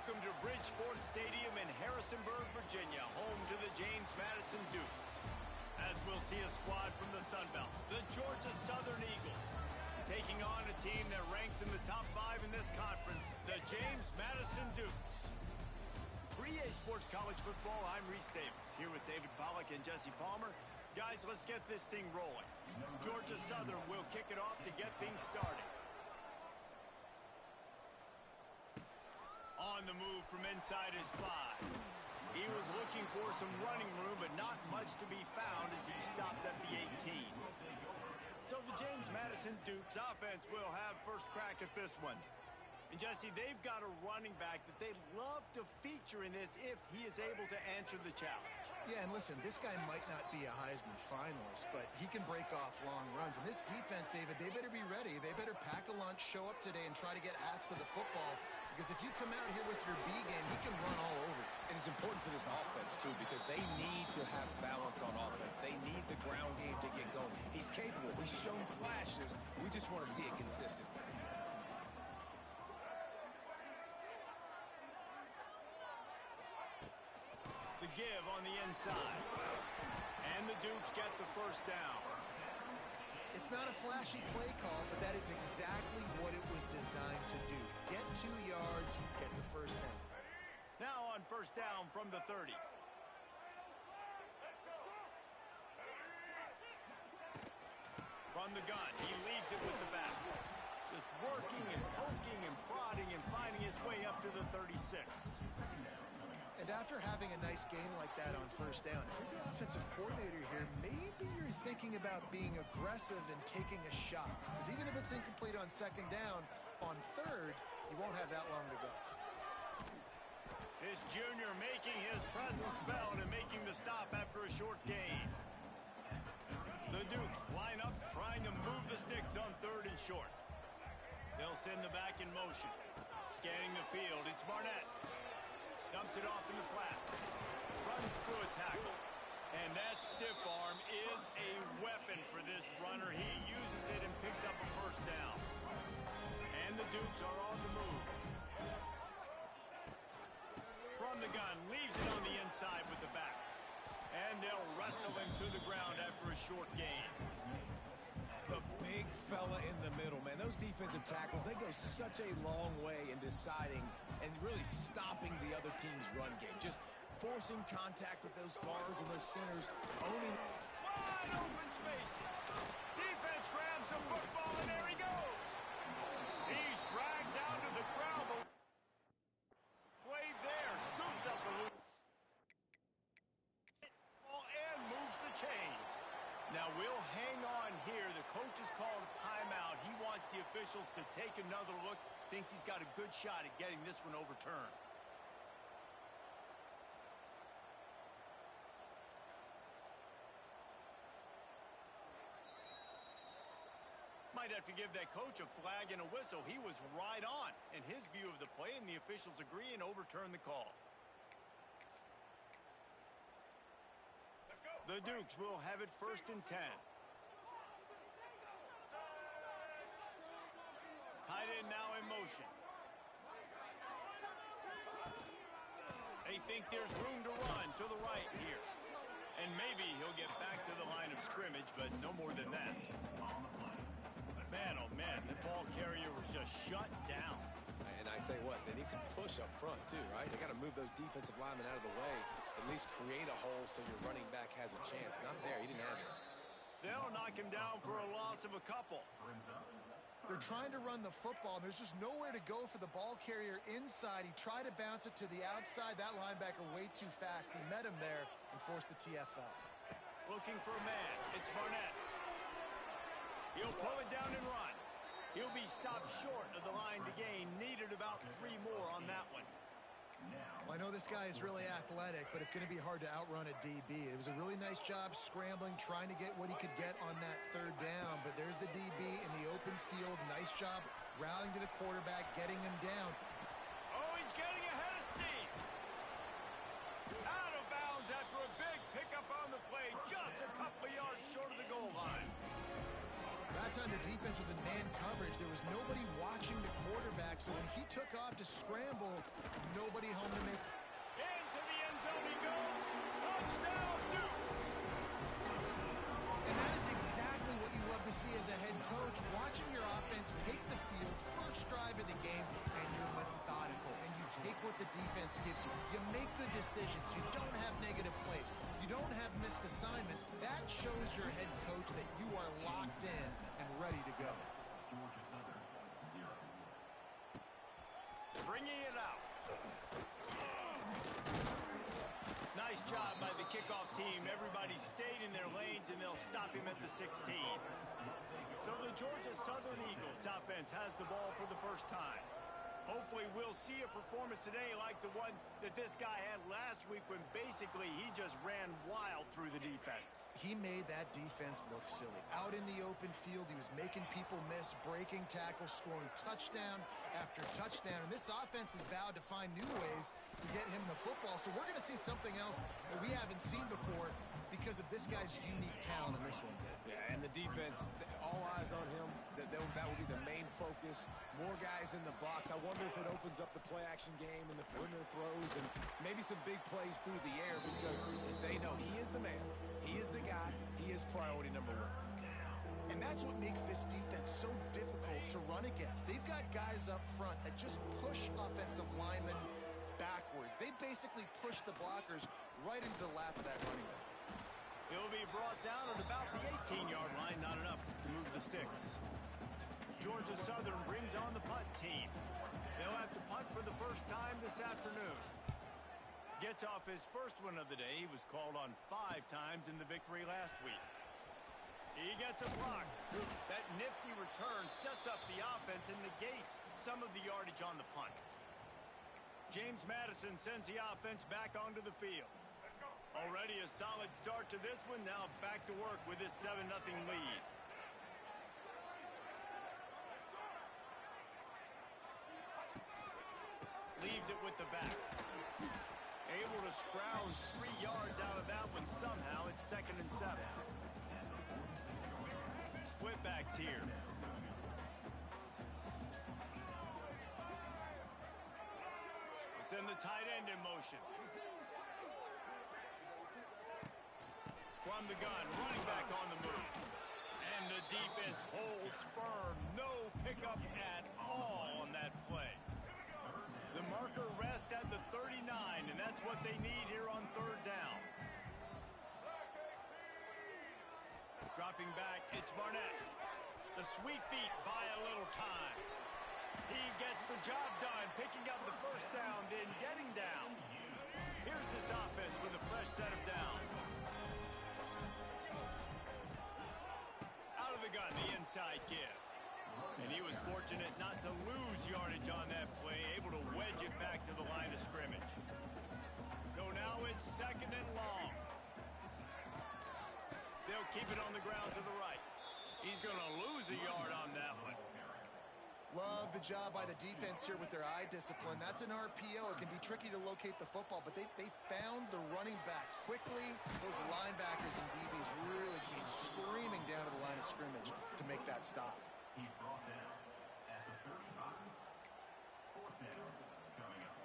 Welcome to Bridgeport Stadium in Harrisonburg, Virginia, home to the James Madison Dukes. As we'll see a squad from the Sun Belt, the Georgia Southern Eagles, taking on a team that ranks in the top 5 in this conference, the James Madison Dukes. For EA Sports College Football, I'm Reese Davis, here with David Pollack and Jesse Palmer. Guys, let's get this thing rolling. Georgia Southern will kick it off to get things started. On the move from inside his 5. He was looking for some running room, but not much to be found as he stopped at the 18. So the James Madison Dukes offense will have first crack at this one. And Jesse, they've got a running back that they'd love to feature in this if he is able to answer the challenge. Yeah, and listen, this guy might not be a Heisman finalist, but he can break off long runs. And this defense, David, they better be ready. They better pack a lunch, show up today, and try to get hats to the football. Because if you come out here with your B game, he can run all over you. And it's important for this offense, too, because they need to have balance on offense. They need the ground game to get going. He's capable. He's shown flashes. We just want to see it consistently. The give on the inside. And the Dukes get the first down. It's not a flashy play call, but that is exactly what it was designed to do. Get 2 yards, get the first down. Now on first down from the 30. From the gun, he leaves it with the back. Just working and poking and prodding and finding his way up to the 36. And after having a nice gain like that on first down, if you're the offensive coordinator here, maybe you're thinking about being aggressive and taking a shot. Because even if it's incomplete on second down, on third, you won't have that long to go. This junior making his presence felt and making the stop after a short gain. The Dukes line up, trying to move the sticks on third and short. They'll send the back in motion. Scanning the field, it's Barnett. Dumps it off in the flat. Runs through a tackle. And that stiff arm is a weapon for this runner. He uses it and picks up a first down. And the Dukes are on the move. From the gun, leaves it on the inside with the back. And they'll wrestle him to the ground after a short gain. The big fella in the middle, man. Those defensive tackles, they go such a long way in deciding and really stopping the other team's run game. Just forcing contact with those guards and those centers, owning. Wide open spaces. Defense grabs the football, and there he goes. He's dragged down to the ground. But played there, scoops up the loop. And moves the chains. Now we'll hang on here. The coach has called timeout. He wants the officials to take another look. Thinks he's got a good shot at getting this one overturned. Might have to give that coach a flag and a whistle. He was right on in his view of the play, and the officials agree and overturn the call. The Dukes will have it first and 10. Tight end now in motion. They think there's room to run to the right here. And maybe he'll get back to the line of scrimmage, but no more than that. Man, oh man, the ball carrier was just shut down. And I tell you what, they need some push up front too, right? They got to move those defensive linemen out of the way, at least create a hole so your running back has a chance. Not there, he didn't have it. They'll knock him down for a loss of a couple. They're trying to run the football, and there's just nowhere to go for the ball carrier inside. He tried to bounce it to the outside. That linebacker way too fast. He met him there and forced the TFL. Looking for a man. It's Barnett. He'll pull it down and run. He'll be stopped short of the line to gain. Needed about 3 more on that one. Well, I know this guy is really athletic, but it's going to be hard to outrun a DB. It was a really nice job scrambling, trying to get what he could get on that third down. But there's the DB in the open field. Nice job rallying to the quarterback, getting him down. Oh, he's getting ahead of steam. Out of bounds after a big pickup on the play, just a couple of yards short of the goal line. That that time the defense was in man coverage. There was nobody watching the quarterback, so when he took off to scramble, nobody home to make. Into the end zone he goes. Touchdown, Dukes! And that is exactly what you love to see as a head coach, watching your offense take the field, first drive of the game, and you're methodical, and you take what the defense gives you. You make good decisions. You don't have negative plays. You don't have missed assignments. That shows your head coach that you are locked in and ready to go. Bringing it out. Nice job by the kickoff team. Everybody stayed in their lanes, and they'll stop him at the 16. So the Georgia Southern Eagles offense has the ball for the first time. Hopefully we'll see a performance today like the one that this guy had last week when basically he just ran wild through the defense. He made that defense look silly. Out in the open field, he was making people miss, breaking tackles, scoring touchdown after touchdown. And this offense has vowed to find new ways to get him the football. So we're going to see something else that we haven't seen before because of this guy's unique talent in this one. Yeah, and the defense, all eyes on him. That will be the main focus. More guys in the box. I wonder if it opens up the play-action game and the perimeter throws and maybe some big plays through the air because they know he is the man. He is the guy. He is priority number one. And that's what makes this defense so difficult to run against. They've got guys up front that just push offensive linemen backwards. They basically push the blockers right into the lap of that running back. He'll be brought down at about the 18-yard line. Not enough to move the sticks. Georgia Southern brings on the punt team. They'll have to punt for the first time this afternoon. Gets off his first one of the day. He was called on 5 times in the victory last week. He gets a block. That nifty return sets up the offense and negates some of the yardage on the punt. James Madison sends the offense back onto the field. Already a solid start to this one. Now back to work with this 7-0 lead. Leaves it with the back. Able to scrounge 3 yards out of that one somehow. It's 2nd and 7. Split backs here. Send the tight end in motion. From the gun, running back on the move. And the defense holds firm. No pickup at all on that play. The marker rests at the 39, and that's what they need here on 3rd down. Dropping back, it's Barnett. The sweet feet buy a little time. He gets the job done, picking up the first down, then getting down. Here's this offense with a fresh set of downs. Out of the gun, the inside give. And he was fortunate not to lose yardage on that play, able to wedge it back to the line of scrimmage. So now it's 2nd and long. They'll keep it on the ground to the right. He's going to lose a yard on that one. Love the job by the defense here with their eye discipline. That's an RPO. It can be tricky to locate the football, but they found the running back quickly. Those linebackers and DBs really came screaming down to the line of scrimmage to make that stop. He's brought down at the 35. 4th down coming up.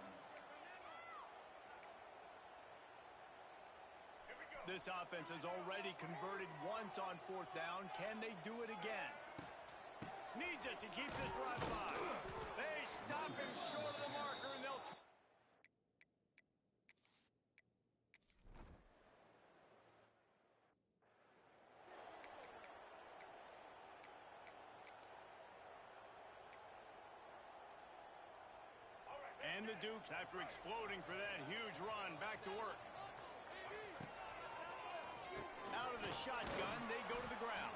This offense has already converted once on 4th down. Can they do it again? Needs it to keep this drive alive. They stop him short of the marker, and they'll... And the Dukes, after exploding for that huge run, back to work. Out of the shotgun, they go to the ground.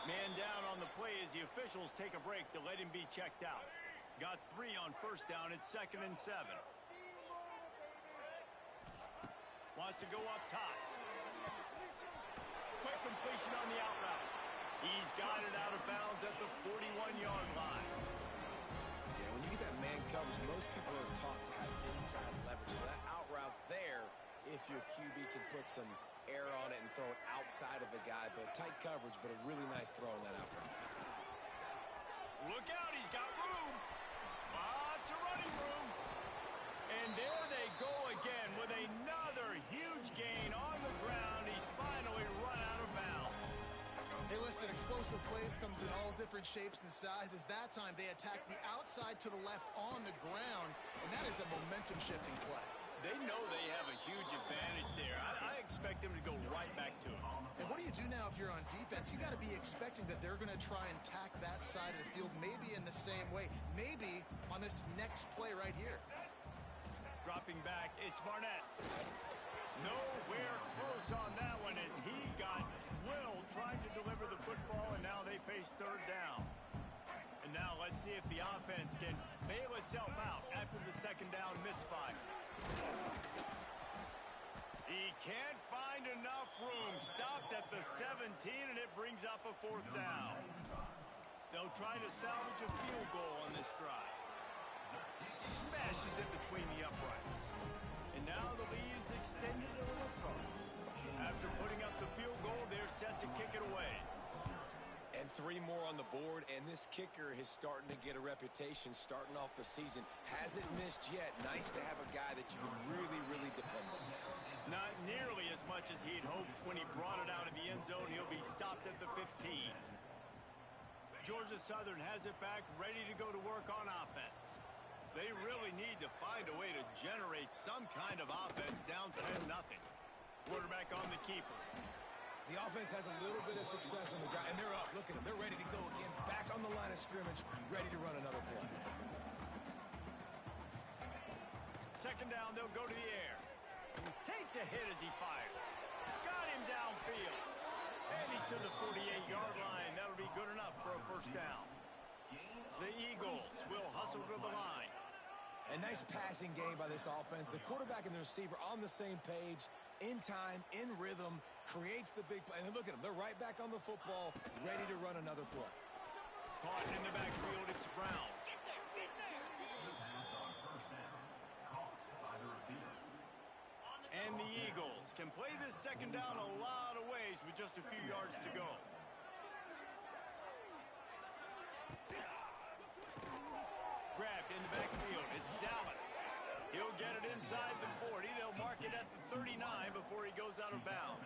Man down on the play as the officials take a break to let him be checked out. Got 3 on 1st down. It's 2nd and 7. Wants to go up top. Quick completion on the out route. He's got it out of bounds at the 41-yard line. Yeah, when you get that man coverage, most people are taught to have inside leverage. So that out route's there if you're QB can put some air on it and throw it outside of the guy, but tight coverage, but a really nice throw in that out route. Look out, he's got room. Lots of running room. And there they go again with another huge gain on the ground. He's finally run out of bounds. Hey, listen, explosive plays comes in all different shapes and sizes. That time they attacked the outside to the left on the ground, and that is a momentum-shifting play. They know they have a huge advantage there. I expect them to go right back to it. And what do you do now if you're on defense? You got to be expecting that they're going to try and tack that side of the field maybe in the same way, maybe on this next play right here. Dropping back, it's Barnett. Nowhere close on that one as he got drilled trying to deliver the football, and now they face third down. And now let's see if the offense can bail itself out after the second down misfire. He can't find enough room. Stopped at the 17, and it brings up a fourth down. They'll try to salvage a field goal on this drive. Smashes it between the uprights. And now the lead is extended a little further. After putting up the field goal, they're set to kick it away. And 3 more on the board, and this kicker is starting to get a reputation starting off the season. Hasn't missed yet. Nice to have a guy that you can really, really depend on. Not nearly as much as he'd hoped when he brought it out of the end zone. He'll be stopped at the 15. Georgia Southern has it back, ready to go to work on offense. They really need to find a way to generate some kind of offense down 10-0. Quarterback on the keeper. The offense has a little bit of success on the guy, and they're up. Look at them. They're ready to go again. Back on the line of scrimmage, ready to run another play. Second down, they'll go to the air. Takes a hit as he fires. Got him downfield. And he's to the 48-yard line. That'll be good enough for a first down. The Eagles will hustle to the line. A nice passing game by this offense. The quarterback and the receiver on the same page, in time, in rhythm, creates the big play. And look at them. They're right back on the football, ready to run another play. Caught in the backfield, it's Brown. And the Eagles can play this second down a lot of ways with just a few yards to go. Grabbed in the backfield. It's Dallas. He'll get it inside the 40. They'll mark it at the 39 before he goes out of bounds.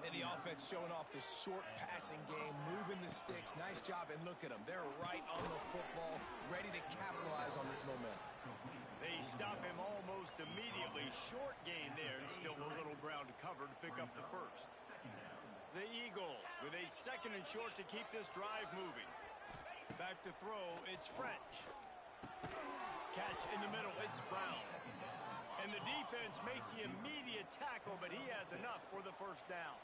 And the offense showing off this short passing game, moving the sticks. Nice job, and look at them. They're right on the football, ready to capitalize on this momentum. They stop him almost immediately. Short gain there, and still a little ground to cover to pick up the first. The Eagles with a second and short to keep this drive moving. Back to throw, it's French. Catch in the middle, it's Brown. And the defense makes the immediate tackle, but he has enough for the first down.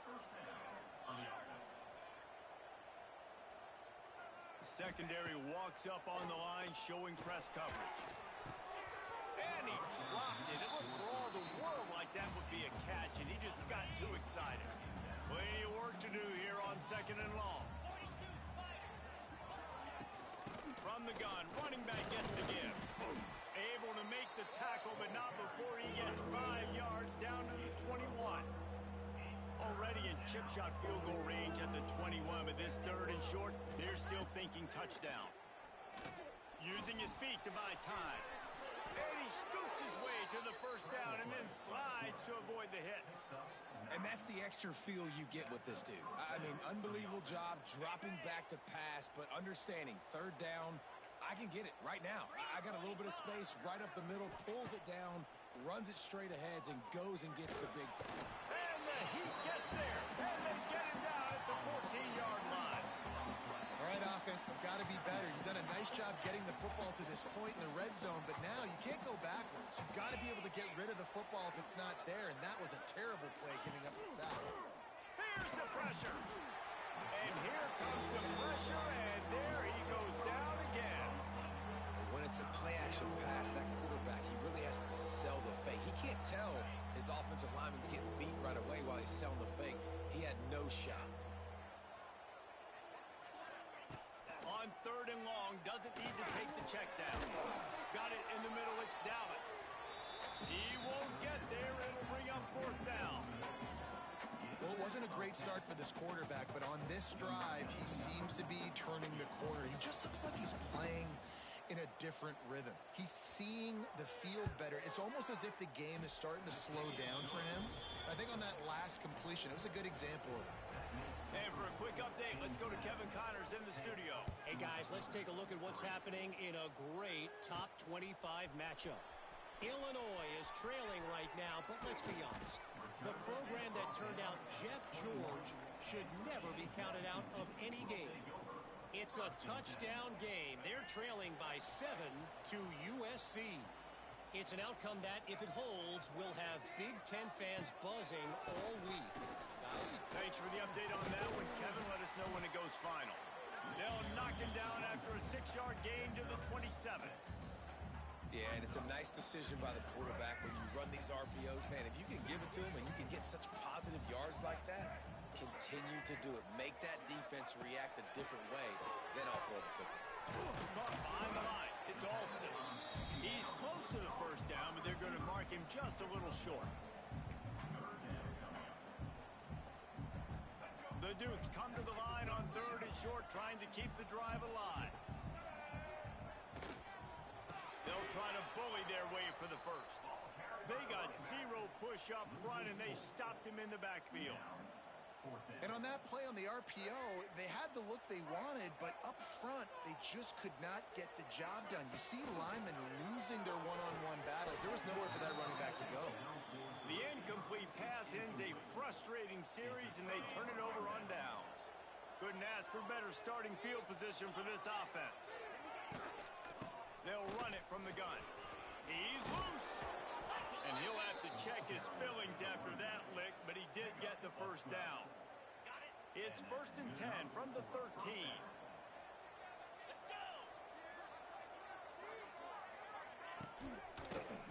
The secondary walks up on the line, showing press coverage. And he dropped it. It looked for all the world like that would be a catch, and he just got too excited. Plenty of work to do here on second and long. From the gun, running back gets the give. Able to make the tackle, but not before he gets 5 yards down to the 21. Already in chip shot field goal range at the 21, but this third and short, they're still thinking touchdown. Using his feet to buy time. And he scoops his way to the first down and then slides to avoid the hit. And that's the extra feel you get with this dude. I mean, unbelievable job dropping back to pass, but understanding third down, I can get it right now. I got a little bit of space right up the middle, pulls it down, runs it straight ahead, and goes and gets the big thing. And the Heat gets there, and they get him down at the 14-yard line. All right, offense has got to be better. You've done a nice job getting the football to this point in the red zone, but now you can't go backwards. You've got to be able to get rid of the football if it's not there, and that was a terrible play giving up the sack. Here's the pressure. And here comes the pressure, and there he goes down again. When it's a play-action pass, that quarterback, he really has to sell the fake. He can't tell his offensive lineman's getting beat right away while he's selling the fake. He had no shot. On third and long, doesn't need to take the check down. Got it in the middle, it's Dallas. He won't get there, it'll bring up great start for this quarterback, but on this drive, he seems to be turning the corner. He just looks like he's playing in a different rhythm. He's seeing the field better. It's almost as if the game is starting to slow down for him. I think on that last completion, it was a good example of that. And for a quick update, let's go to Kevin Connors in the studio. Hey, guys, let's take a look at what's happening in a great top 25 matchup. Illinois is trailing right now, but let's be honest. The program that turned out Jeff George should never be counted out of any game. It's a touchdown game. They're trailing by 7 to USC. It's an outcome that, if it holds, will have Big Ten fans buzzing all week. Guys? Thanks for the update on that one, Kevin. Let us know when it goes final. They'll knock him down after a 6-yard gain to the 27. Yeah, and it's a nice decision by the quarterback when you run these RPOs. Man, if you can give it to him and you can get such positive yards like that, continue to do it. Make that defense react a different way, then I'll throw the football. Caught behind the line. It's Alston. He's close to the first down, but they're going to mark him just a little short. The Dukes come to the line on 3rd and short, trying to keep the drive alive. They'll try to bully their way for the first. They got 0 push up front, and they stopped him in the backfield. And on that play on the RPO, they had the look they wanted, but up front, they just could not get the job done. You see linemen losing their one-on-one battles. There was nowhere for that running back to go. The incomplete pass ends a frustrating series, and they turn it over on downs. Couldn't ask for better starting field position for this offense. They'll run it from the gun. He's loose. And he'll have to check his fillings after that lick, but he did get the first down. It's 1st and 10 from the 13.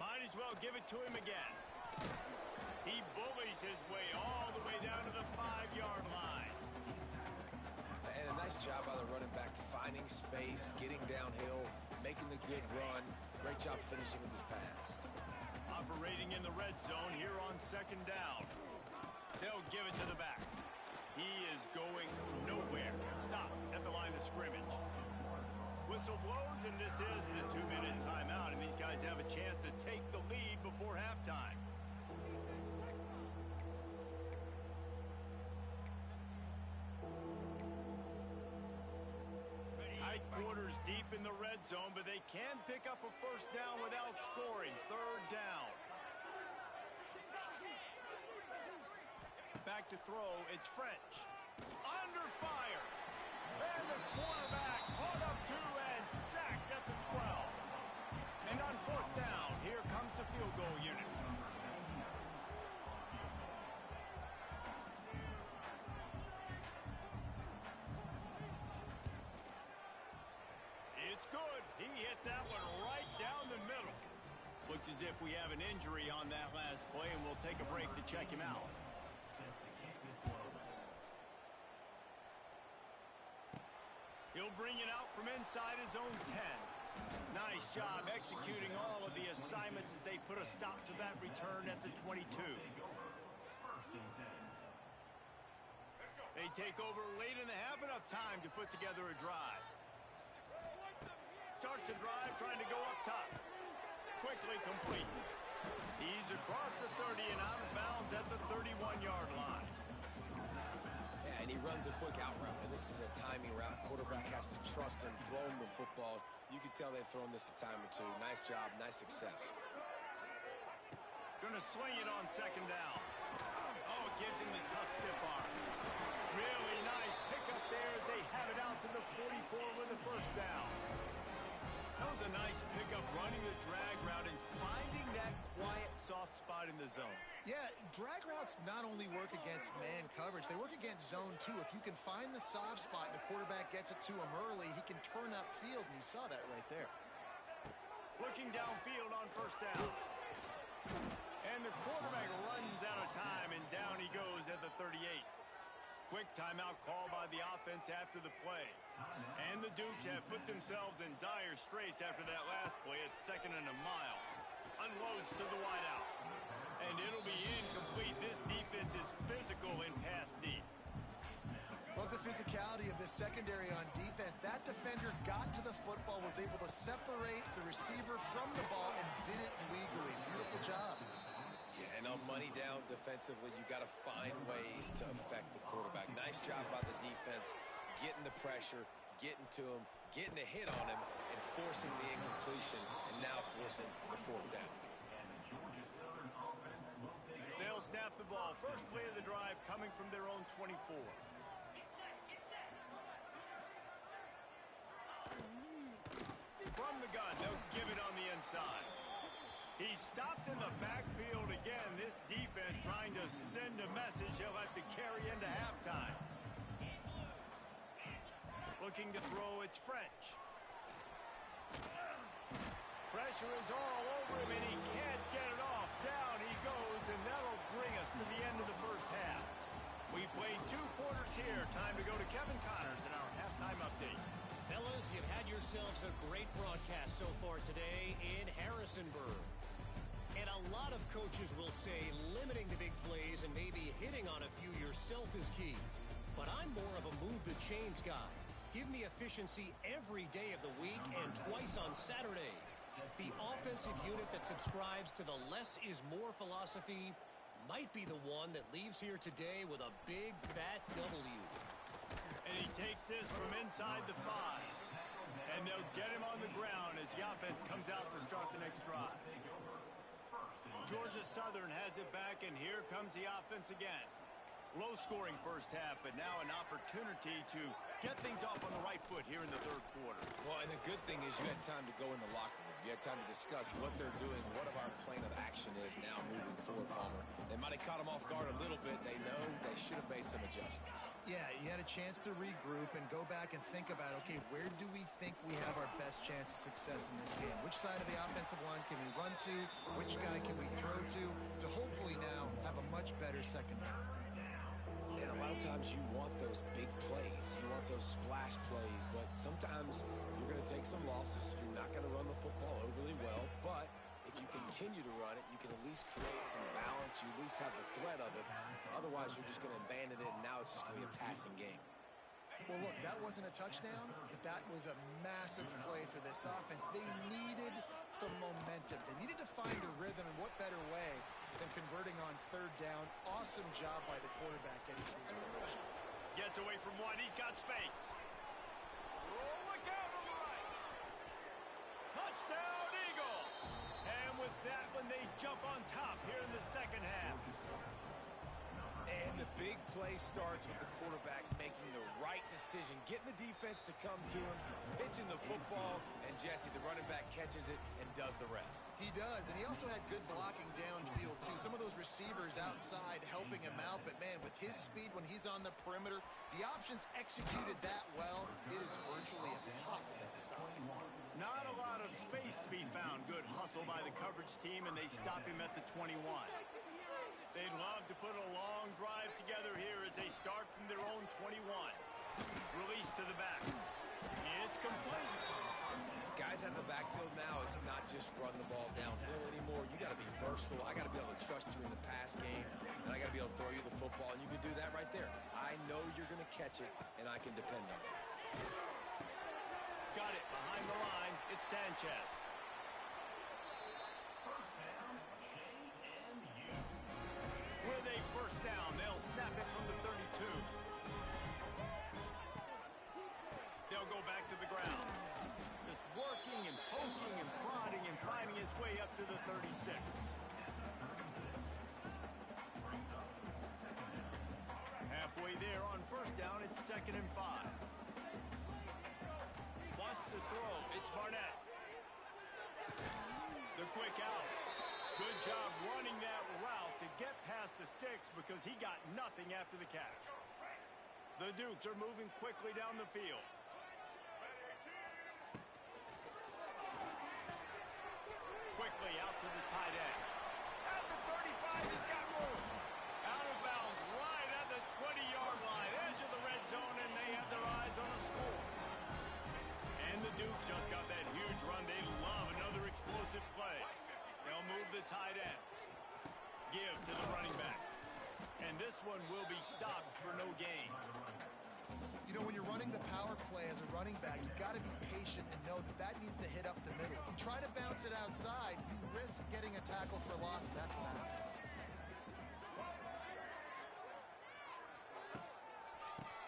Might as well give it to him again. He bullies his way all the way down to the 5-yard line. And a nice job by the running back, finding space, getting downhill, making the good run. Great job finishing with his pads. Operating in the red zone here on 2nd down. They'll give it to the back. He is going nowhere. Stop at the line of scrimmage. Whistle blows, and this is the 2-minute timeout, and these guys have a chance to take the lead before halftime. Tight quarters deep in the red zone, but they can pick up a first down without scoring. 3rd down. Back to throw. It's French. Under fire. And the quarterback caught up 2 and sacked at the 12. And on 4th down, here comes the field goal unit. It's good. He hit that one right down the middle. Looks as if we have an injury on that last play, and we'll take a break to check him out. He'll bring it out from inside his own 10. Nice job executing all of the assignments as they put a stop to that return at the 22. They take over late in the half, enough time to put together a drive. Starts a drive trying to go up top. Quickly complete. He's across the 30 and out of bounds at the 31-yard line. Yeah, and he runs a quick out route, and this is a timing route. Quarterback has to trust him, throw him the football. You can tell they've thrown this a time or two. Nice job, nice success. Gonna swing it on 2nd down. Oh, it gives him the tough stiff arm. Really nice pickup there as they have it out to the 44 with the first down. That was a nice pickup, running the drag route and finding that quiet, soft spot in the zone. Yeah, drag routes not only work against man coverage, they work against zone too. If you can find the soft spot and the quarterback gets it to him early, he can turn upfield, and you saw that right there. Looking downfield on 1st down. And the quarterback runs out of time, and down he goes at the 38. Quick timeout call by the offense after the play. And the Dukes have put themselves in dire straits after that last play. It's 2nd and a mile. Unloads to the wideout. And it'll be incomplete. This defense is physical in pass deep. Love the physicality of this secondary on defense. That defender got to the football, was able to separate the receiver from the ball, and did it legally. Beautiful job. Yeah, and on money down defensively, you got to find ways to affect the quarterback. Nice job by the defense, getting the pressure, getting to him, getting a hit on him, and forcing the incompletion, and now forcing the fourth down. They'll snap the ball. First play of the drive coming from their own 24. From the gun, they'll give it on the inside. He's stopped in the backfield again. This defense trying to send a message he'll have to carry into halftime. Looking to throw, it's French. Pressure is all over him, and he can't get it off. Down he goes, and that'll bring us to the end of the first half. We played 2 quarters here. Time to go to Kevin Connors in our halftime update. Fellas, you've had yourselves a great broadcast so far today in Harrisonburg. And a lot of coaches will say limiting the big plays and maybe hitting on a few yourself is key. But I'm more of a move the chains guy. Give me efficiency every day of the week and twice on Saturday. The offensive unit that subscribes to the less is more philosophy might be the one that leaves here today with a big fat W. And he takes this from inside the 5. And they'll get him on the ground as the offense comes out to start the next drive. Georgia Southern has it back, and here comes the offense again. Low-scoring first half, but now an opportunity to get things off on the right foot here in the third quarter. Well, and the good thing is you had time to go in the locker room. You had time to discuss what they're doing, what our plan of action is now moving forward, Palmer. They might have caught them off guard a little bit. They know they should have made some adjustments. Yeah, you had a chance to regroup and go back and think about, okay, where do we think we have our best chance of success in this game? Which side of the offensive line can we run to? Which guy can we throw to hopefully now have a much better second half? And a lot of times you want those big plays. You want those splash plays, but sometimes you're going to take some losses. You're not going to run the football overly well, but if you continue to run it, you can at least create some balance. You at least have the threat of it. Otherwise, you're just going to abandon it, and now it's just going to be a passing game. Well, look, that wasn't a touchdown, but that was a massive play for this offense. They needed some momentum. They needed to find a rhythm, and what better way than converting on third down. Awesome job by the quarterback getting to his progression. Gets away from one. He's got space. Oh, look out on the right. Touchdown, Eagles. And with that one, they jump on top here in the second half. And the big play starts with the quarterback making the right decision, getting the defense to come to him, pitching the football, and Jesse, the running back, catches it and does the rest. He does, and he also had good blocking downfield, too. Some of those receivers outside helping him out, but, man, with his speed when he's on the perimeter, the options executed that well. It is virtually impossible to stop. Not a lot of space to be found. Good hustle by the coverage team, and they stop him at the 21. They'd love to put a long drive together here as they start from their own 21. Release to the back. It's complete. Guys out of the backfield now, it's not just run the ball downhill anymore. You got to be versatile. I got to be able to trust you in the pass game, and I got to be able to throw you the football, and you can do that right there. I know you're going to catch it, and I can depend on it. Got it behind the line. It's Sanchez. With a first down, they'll snap it from the 32. They'll go back to the ground. Just working and poking and prodding and finding his way up to the 36. Halfway there on first down, it's 2nd and 5. Wants to throw. It's Barnett. The quick out. Good job running that route to get past the sticks because he got nothing after the catch. The Dukes are moving quickly down the field. Quickly out to the tight end. At the 35, he's got room. Out of bounds, right at the 20-yard line. Edge of the red zone, and they have their eyes on a score. And the Dukes just got that huge run. They love another explosive play. They'll move the tight end. give to the running back. And this one will be stopped for no gain. You know, when you're running the power play as a running back, you've got to be patient and know that that needs to hit up the middle. If you try to bounce it outside, you risk getting a tackle for loss, and that's what happened.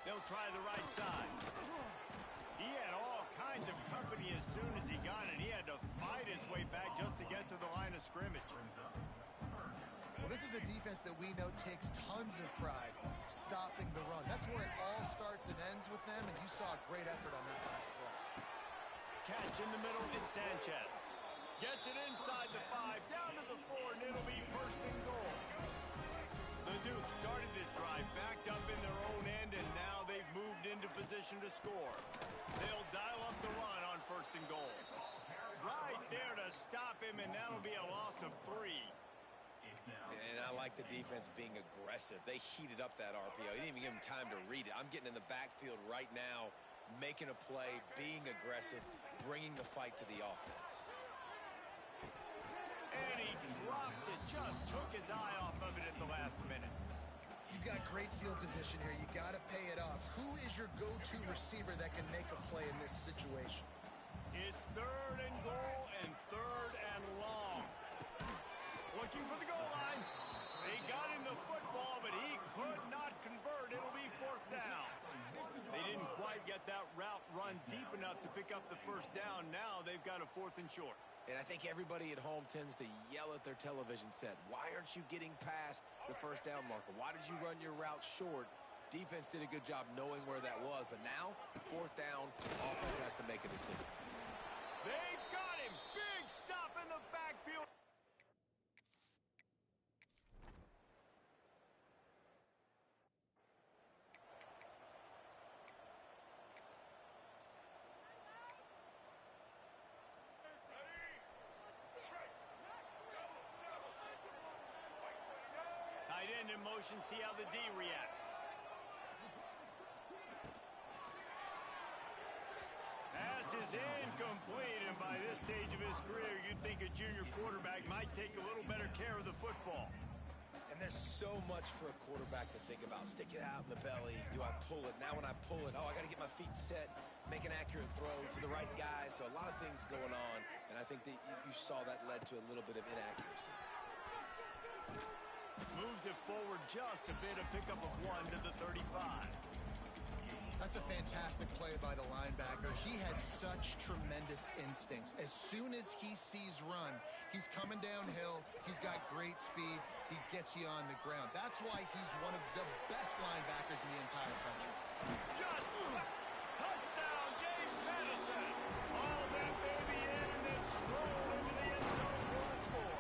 They'll try the right side. He had all kinds of company as soon as he got it. He had to fight his way back just to get to the line of scrimmage. Well, this is a defense that we know takes tons of pride stopping the run. That's where it all starts and ends with them, and you saw a great effort on that last play. Catch in the middle, it's Sanchez. Gets it inside the 5, down to the 4, and it'll be first and goal. The Dukes started this drive backed up in their own end, and now they've moved into position to score. They'll dial up the run on first and goal. Right there to stop him, and that'll be a loss of 3. And I like the defense being aggressive. They heated up that RPO. He didn't even give him time to read it. I'm getting in the backfield right now, making a play, being aggressive, bringing the fight to the offense. And he drops it. Just took his eye off of it at the last minute. You've got great field position here. You got to pay it off. Who is your go-to receiver that can make a play in this situation? It's third and goal and third and long. Looking for the goal line. They got him the football, but he could not convert. It'll be fourth down. They didn't quite get that route run deep enough to pick up the first down. Now they've got a 4th and short. And I think everybody at home tends to yell at their television set. Why aren't you getting past the first down marker? Why did you run your route short? Defense did a good job knowing where that was, but now, 4th down, offense has to make a decision. They got him. Big stop in the backfield. Tight end in motion, see how the D reacts. Pass is incomplete, and by this stage of his career, you'd think a junior quarterback might take a little better care of the football. And there's so much for a quarterback to think about. Stick it out in the belly. Do I pull it? Now when I pull it, I got to get my feet set, make an accurate throw to the right guy. So a lot of things going on, and I think that you saw that led to a little bit of inaccuracy. Moves it forward just a bit, a pickup of 1 to the 35. That's a fantastic play by the linebacker. He has such tremendous instincts. As soon as he sees run, he's coming downhill. He's got great speed. He gets you on the ground. That's why he's one of the best linebackers in the entire country. Just touchdown, James Madison. All that baby in and then stroll into the end zone for the score.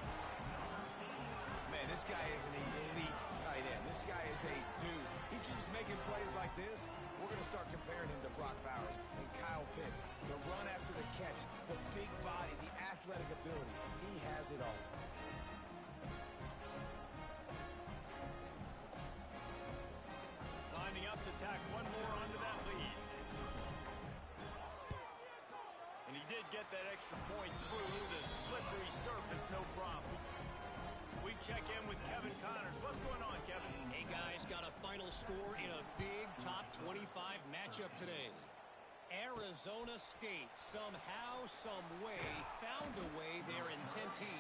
Man, this guy is an elite tight end. This guy is a dude. He keeps making plays like this. We're going to start comparing him to Brock Bowers and Kyle Pitts. The run after the catch, the big body, the athletic ability. He has it all. Lining up to tack one more onto that lead. And he did get that extra point through the slippery surface, no problem. We check in with Kevin Connors. What's going on, Kevin? Hey, guys, got a final score in a big top 25 matchup today. Arizona State somehow, some way, found a way there in Tempe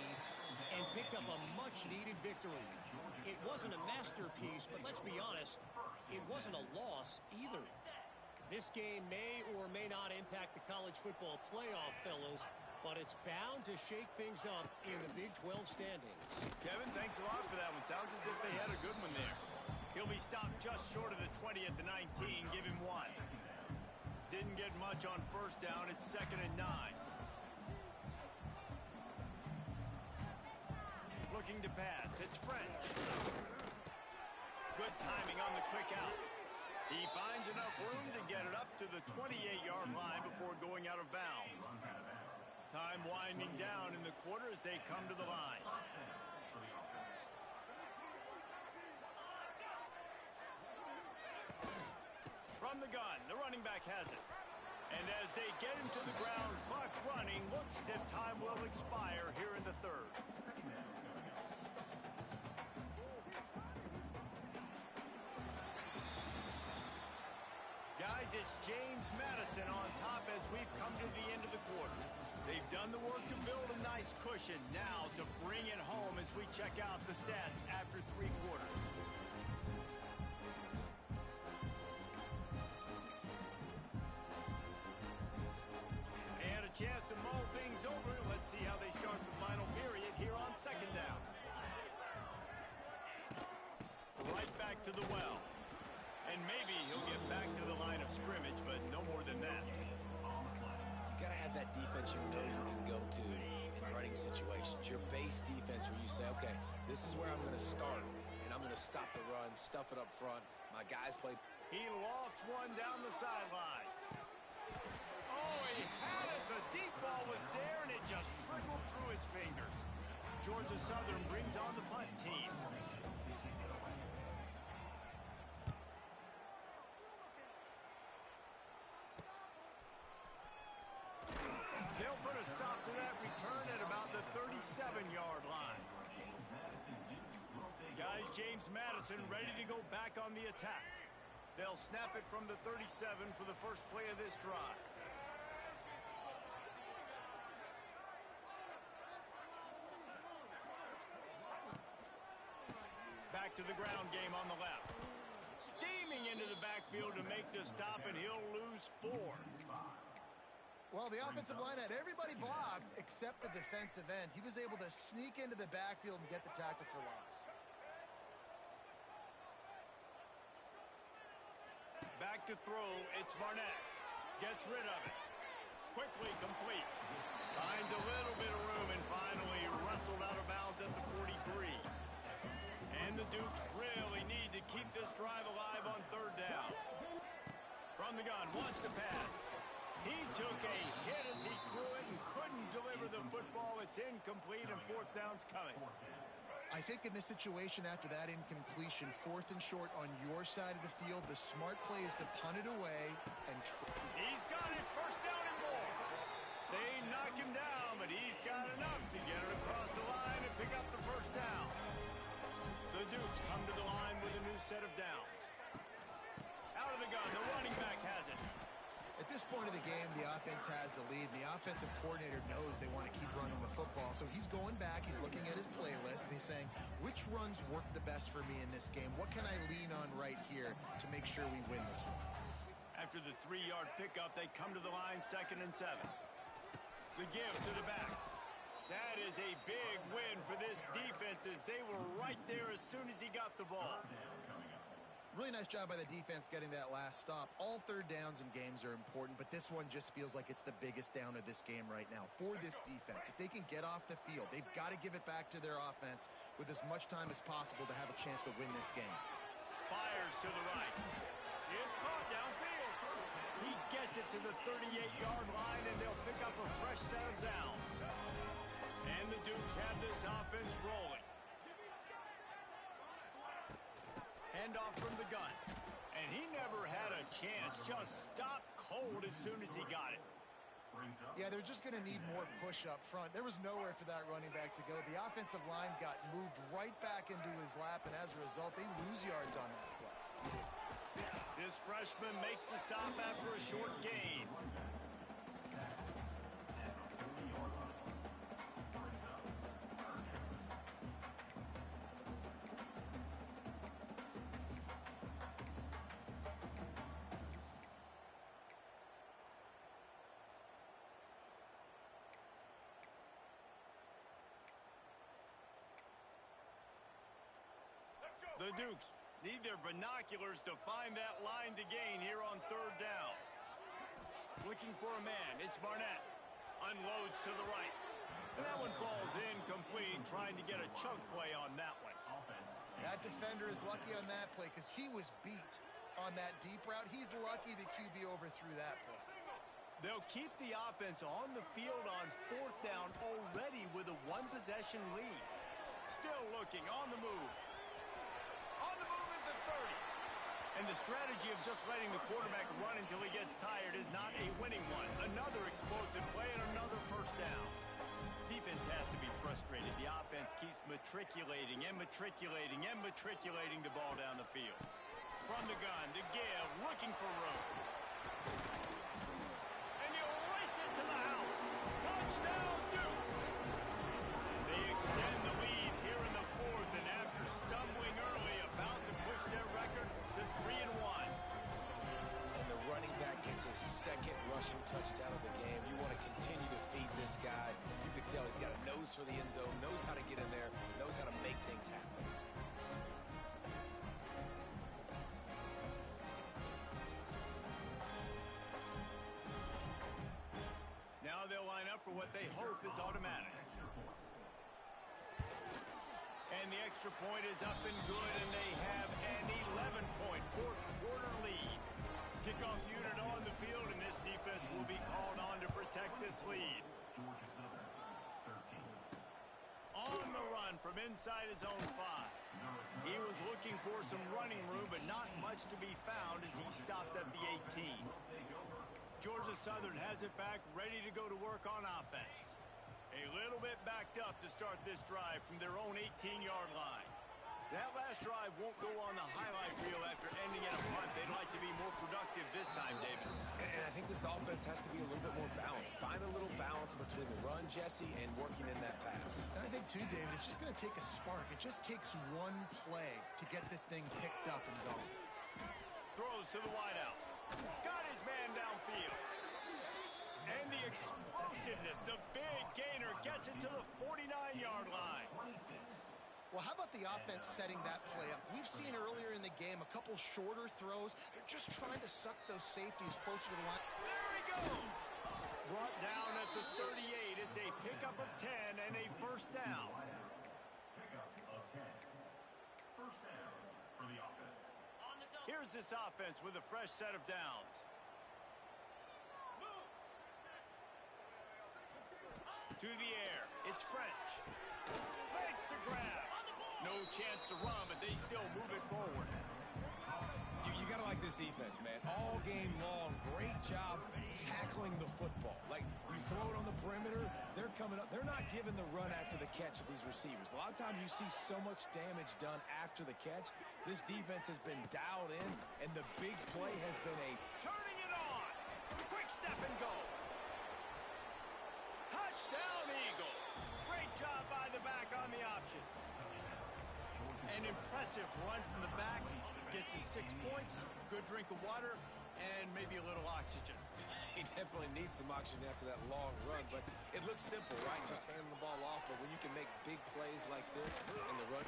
and picked up a much-needed victory. It wasn't a masterpiece, but let's be honest, it wasn't a loss either. This game may or may not impact the college football playoff, fellas, but it's bound to shake things up in the Big 12 standings. Kevin, thanks a lot for that one. Sounds as if they had a good one there. He'll be stopped just short of the 20 at the 19. Give him 1. Didn't get much on first down. It's 2nd and 9. Looking to pass. It's French. Good timing on the quick out. He finds enough room to get it up to the 28-yard line before going out of bounds. Time winding down in the quarter as they come to the line. From the gun, the running back has it. And as they get him to the ground, clock running, looks as if time will expire here in the third. Madison on top as we've come to the end of the quarter. They've done the work to build a nice cushion. Now to bring it home as we check out the stats after 3 quarters. And a chance to mull things over. Let's see how they start the final period here on 2nd down. Right back to the well. And maybe he'll get back to the line of scrimmage, but no more than that. You got to have that defense you know you can go to in running situations. Your base defense where you say, okay, this is where I'm going to start, and I'm going to stop the run, stuff it up front. My guys play. He lost one down the sideline. Oh, he had it. The deep ball was there, and it just trickled through his fingers. Georgia Southern brings on the punt team. They'll put a stop to that return at about the 37-yard line. Guys, James Madison ready to go back on the attack. They'll snap it from the 37 for the first play of this drive. Back to the ground game on the left. Steaming into the backfield to make the stop, and he'll lose 4. Well, the offensive line had everybody blocked except the defensive end. He was able to sneak into the backfield and get the tackle for loss. Back to throw, it's Barnett. Gets rid of it. Quickly complete. Finds a little bit of room and finally wrestled out of bounds at the 43. And the Dukes really need to keep this drive alive on 3rd down. From the gun, wants to pass. He took a hit as he threw it and couldn't deliver the football. It's incomplete and 4th down's coming. I think in this situation after that incompletion, 4th and short on your side of the field, the smart play is to punt it away and he's got it. 1st down and more. They knock him down, but he's got enough to get it across the line and pick up the 1st down. The Dukes come to the line with a new set of downs. Out of the gun, the running back has it. At this point of the game, the offense has the lead. The offensive coordinator knows they want to keep running the football. So he's going back, he's looking at his playlist, and he's saying, which runs work the best for me in this game? What can I lean on right here to make sure we win this one? After the 3-yard pickup, they come to the line 2nd and 7. The give to the back. That is a big win for this defense as they were right there as soon as he got the ball. Really nice job by the defense getting that last stop. All 3rd downs in games are important, but this one just feels like it's the biggest down of this game right now for this defense. If they can get off the field, they've got to give it back to their offense with as much time as possible to have a chance to win this game. Fires to the right. It's caught downfield. He gets it to the 38-yard line, and they'll pick up a fresh set of downs. And the Dukes have this offense rolling. Handoff from the gun. And he never had a chance. Just stopped cold as soon as he got it. Yeah, they're just going to need more push up front. There was nowhere for that running back to go. The offensive line got moved right back into his lap, and as a result, they lose yards on that play. This freshman makes the stop after a short gain. The Dukes need their binoculars to find that line to gain here on 3rd down. Looking for a man. It's Barnett. Unloads to the right. And that one falls incomplete, trying to get a chunk play on that one. That defender is lucky on that play because he was beat on that deep route. He's lucky the QB overthrew that play. They'll keep the offense on the field on 4th down already with a 1-possession lead. Still looking on the move. On the move at the 30. And the strategy of just letting the quarterback run until he gets tired is not a winning one. Another explosive play and another 1st down. Defense has to be frustrated. The offense keeps matriculating and matriculating and matriculating the ball down the field. From the gun to give, looking for room. to the house. Touchdown, Dukes. They extend the lead here in the fourth, and after stumbling early, about to push their record to 3-1. And the running back gets his second rushing touchdown of the game. You want to continue to feed this guy. You can tell he's got a nose for the end zone, knows how to get in there, knows how to make things happen. Now they'll line up for what they hope is automatic. And the extra point is up and good, and they have an 11-point fourth quarter lead. Kickoff unit on the field, and this defense will be called on to protect this lead. Georgia Southern, 13. On the run from inside his own 5. He was looking for some running room, but not much to be found as he stopped at the 18. Georgia Southern has it back, ready to go to work on offense. A little bit backed up to start this drive from their own 18-yard line. That last drive won't go on the highlight reel after ending in a punt. They'd like to be more productive this time, David. And I think this offense has to be a little bit more balanced. Find a little balance between the run, Jesse, and working in that pass. And I think, too, David, it's just going to take a spark. It just takes one play to get this thing picked up and going. Throws to the wideout. Got his man downfield. And the explosiveness, the big gainer gets it to the 49-yard line. Well, how about the offense setting that play up? We've seen earlier in the game a couple shorter throws. They're just trying to suck those safeties closer to the line. There he goes. Brought down at the 38. It's a pickup of 10 and a first down. Pickup of 10. First down for the offense. Here's this offense with a fresh set of downs. To the air. It's French. Makes the grab. No chance to run, but they still move it forward. You got to like this defense, man. All game long, great job tackling the football. Like, you throw it on the perimeter, they're coming up. They're not giving the run after the catch of these receivers. A lot of times you see so much damage done after the catch. This defense has been dialed in, and the big play has been a Turning it on. Quick step and go. Touchdown, Eagles. Great job by the back on the option. An impressive run from the back. Gets him 6 points, good drink of water, and maybe a little oxygen. He definitely needs some oxygen after that long run, but it looks simple, right? Just handing the ball off, but when you can make big plays like this in the run.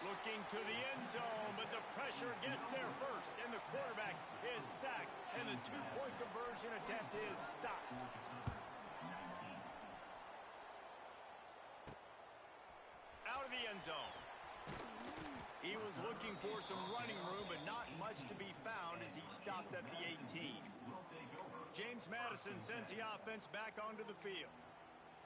Looking to the end zone, but the pressure gets there first, and the quarterback is sacked, and the two-point conversion attempt is stopped. Out of the end zone. He was looking for some running room, but not much to be found as he stopped at the 18. James Madison sends the offense back onto the field.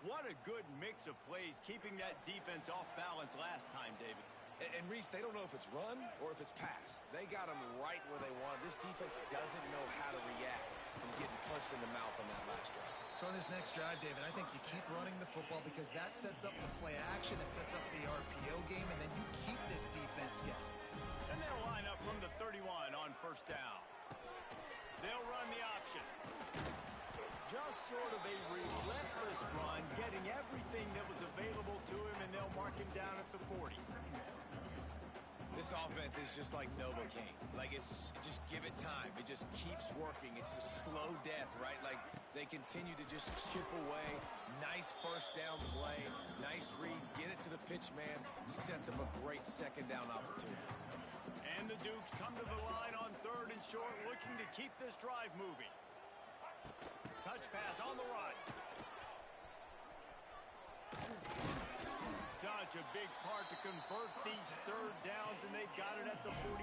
What a good mix of plays, keeping that defense off balance last time, David. And Reese, they don't know if it's run or if it's pass. They got them right where they want. This defense doesn't know how to react from getting punched in the mouth on that last drive. So on this next drive, David, I think you keep running the football because that sets up the play action, it sets up the RPO game, and then you keep this defense guessing. And they'll line up from the 31 on first down. They'll run the option. Just sort of a relentless run, getting everything that was available to him, and they'll mark him down at the 40. This offense is just like Novocaine. Like, it's just give it time. It just keeps working. It's a slow death, right? Like, they continue to just chip away. Nice first down play. Nice read. Get it to the pitch man. Sets up a great second down opportunity. And the Dukes come to the line on third and short, looking to keep this drive moving. Touch pass on the run. Such a big part to convert these third downs, and they've got it at the 42.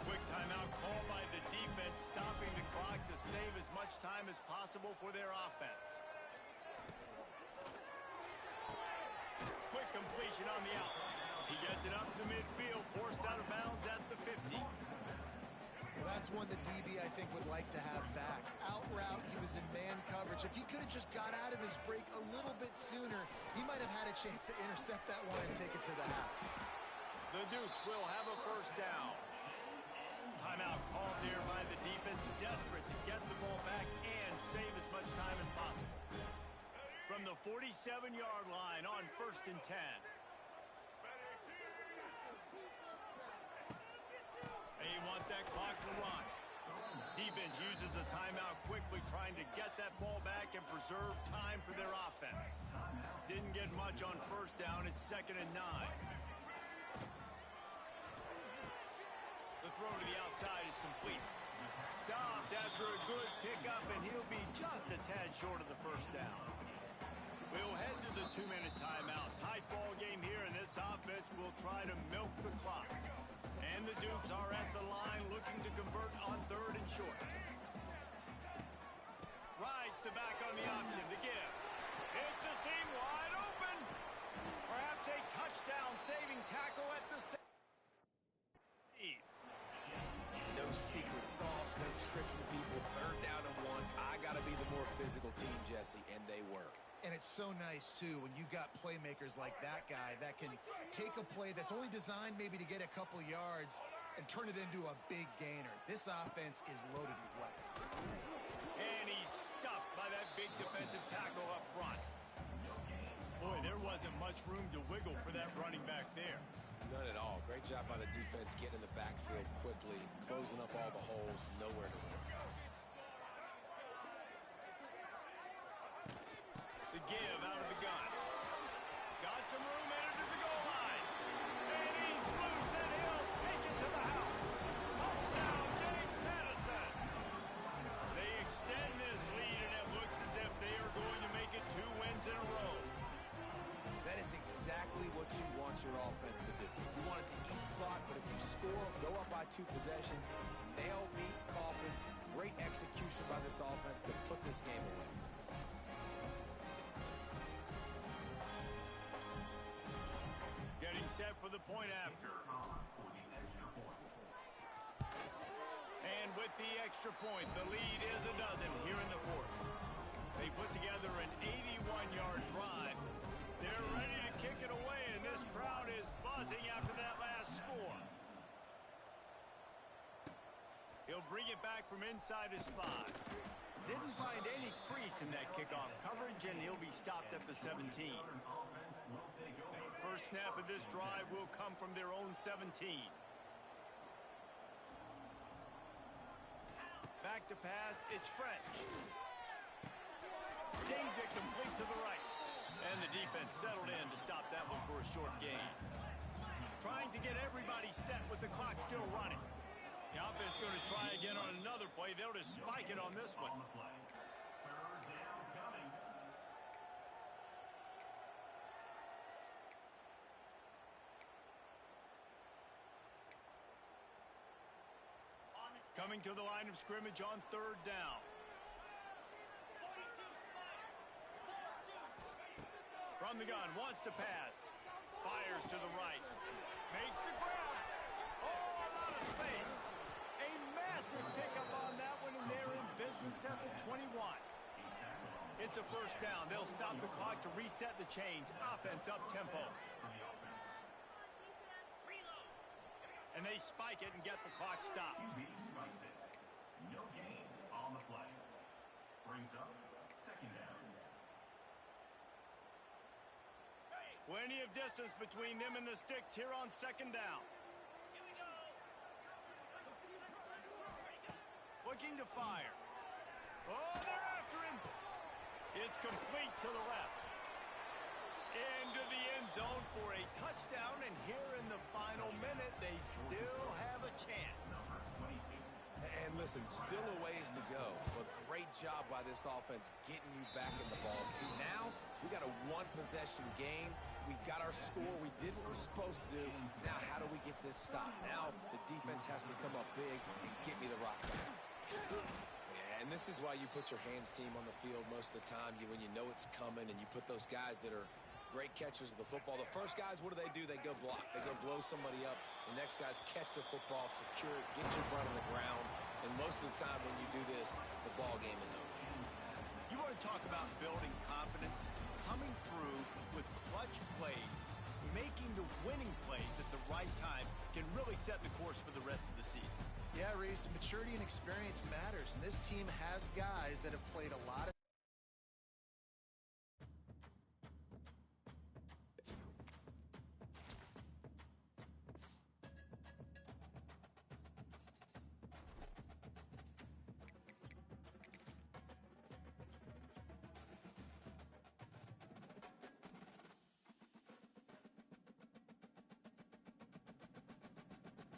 Quick timeout called by the defense, stopping the clock to save as much time as possible for their offense. Quick completion on the out. He gets it up to midfield, forced out of bounds at the 50. Well, that's one the DB, I think, would like to have back. Out route, he was in man coverage. If he could have just got out of his break a little bit sooner, he might have had a chance to intercept that one and take it to the house. The Dukes will have a first down. Timeout Timeout called there by the defense, desperate to get the ball back and save as much time as possible. From the 47-yard line on 1st and 10. They want that clock to run. Defense uses a timeout quickly, trying to get that ball back and preserve time for their offense. Didn't get much on 1st down. It's 2nd and 9. The throw to the outside is complete. Stopped after a good pickup, and he'll be just a tad short of the 1st down. We'll head to the 2-minute timeout. Tight ball game here, and this offense will try to milk the clock. And the Dukes are at the line looking to convert on 3rd and short. Rides the back on the option. The give. It's a seam wide open. Perhaps a touchdown-saving tackle at the same. No secret sauce, no tricking people. 3rd down and 1. I got to be the more physical team, Jesse, and they were. And it's so nice, too, when you've got playmakers like that guy that can take a play that's only designed maybe to get a couple yards and turn it into a big gainer. This offense is loaded with weapons. And he's stuffed by that big defensive tackle up front. Boy, there wasn't much room to wiggle for that running back there. None at all. Great job by the defense getting in the backfield quickly, closing up all the holes, nowhere to run. The give out of the gun. Got some room, entered to the goal line. And he's loose, and he'll take it to the house. Touchdown, James Madison. They extend this lead, and it looks as if they are going to make it 2 wins in a row. That is exactly what you want your offense to do. You want it to eat clock, but if you score, go up by 2 possessions, nail, beat, coffin. Great execution by this offense to put this game away. Getting set for the point after. And with the extra point, the lead is a dozen here in the 4th. They put together an 81-yard drive. They're ready to kick it away, and this crowd is buzzing after that last score. He'll bring it back from inside his 5. Didn't find any crease in that kickoff coverage, and he'll be stopped at the 17. First snap of this drive will come from their own 17. Back to pass, it's French. Zings it complete to the right. And the defense settled in to stop that one for a short gain. Trying to get everybody set with the clock still running. The offense going to try again on another play. They'll just spike it on this one. Coming to the line of scrimmage on 3rd down. From the gun, wants to pass. Fires to the right. Makes the grab. Oh, a lot of space. A massive pickup on that one, and they're in business at the 21. It's a 1st down. They'll stop the clock to reset the chains. Offense up tempo. And they spike it and get the clock stopped. No gain on the play. Brings up 2nd down. Plenty of distance between them and the sticks here on 2nd down. Looking to fire. Oh, they're after him. It's complete to the left. Into the end zone for a touchdown, and here in the final minute, they still have a chance. And listen, still a ways to go, but great job by this offense getting you back in the ball game. Now, we got a 1-possession game. We got our score. We did what we're supposed to do. Now, how do we get this stopped? Now, the defense has to come up big and get me the rock back. Yeah, and this is why you put your hands team on the field most of the time. When you know it's coming, and you put those guys that are great catchers of the football. The first guys, what do? They go block. They go blow somebody up. The next guys catch the football, secure it, get your butt on the ground. And most of the time when you do this, the ball game is over. You want to talk about building confidence? Coming through with clutch plays, making the winning plays at the right time can really set the course for the rest of the season. Yeah, Reese, maturity and experience matters, and this team has guys that have played a lot of